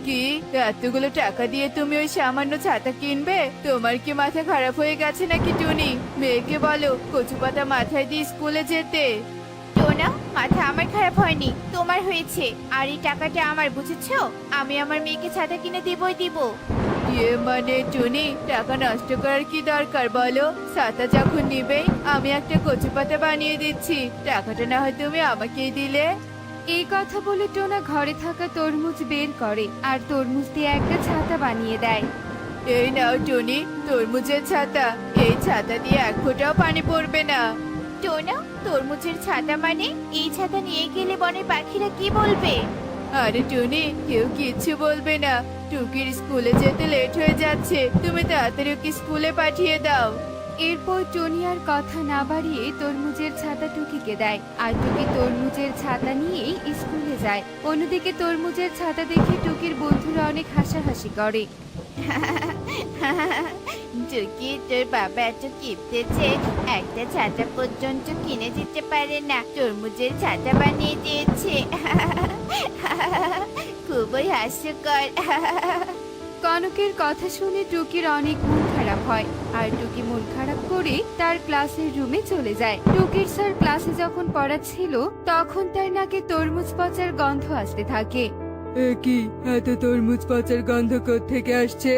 কি, এতগুলো টাকা দিয়ে তুমি ওই সামান্য ছাতা কিনবে? তোমার কি মাথা খারাপ হয়ে গেছে নাকি টুনি? মেয়েকে বলো কচু পাতা মাথায় দিয়ে স্কুলে যেতে। টোনা, মাথা আমার খারাপ হয়নি, তোমার হয়েছে। আর এই টাকাটা আমার, বুঝেছো? আমি আমার মেয়েকে ছাতা কিনে দিবই দিব। ইয়ে মানে টুনি, টাকা নষ্ট করার কি দরকার বলো? ছাতা যখন নিবেই আমি একটা কচু পাতা বানিয়ে দিচ্ছি, টাকাটা না হয় তুমি আমাকেই দিলে। এই কথা বলে টোনা ঘরে থাকা তরমুজ বের করে আর তরমুজ দিয়ে একটা ছাতা বানিয়ে দেয়। এই নাও টুনি, তরমুজের ছাতা। এই ছাতা দিয়ে এক ফোঁটাও পানি পড়বে না। টোনা, তরমুজের ছাতা মানে? এই ছাতা নিয়ে গেলে বনের পাখিরা কি বলবে? আরে টুনি, কেউ কিচ্ছু বলবে না। টুকির স্কুলে যেতে লেট হয়ে যাচ্ছে, তুমি তাড়াতাড়ি ওকে স্কুলে পাঠিয়ে দাও। এরপর টনি আর কথা না বাড়িয়ে তরমুজের ছাতা টুকিকে দেয় আর টুকি তরমুজের ছাতা নিয়েই স্কুলে যায়। অন্যদিকে তরমুজের ছাতা দেখে টুকির বন্ধুরা অনেক হাসাহাসি করে। টুকি, তোর বাবা এত কিপটেছে, একটা ছাতা পর্যন্ত কিনে দিতে পারে না, তরমুজের ছাতা বানিয়ে দিয়েছে। খুবই হাস্যকর। কনকের কথা শুনে টুকির অনেক মন খারাপ হয় আর টুকি মন খারাপ করে তার ক্লাসের রুমে চলে যায়। টুকির স্যার ক্লাসে যখন পড়াচ্ছিল তখন তার নাকে তরমুজ পচার গন্ধ আসতে থাকে। কি, এত তরমুজ পচার গন্ধ কোত্থেকে আসছে?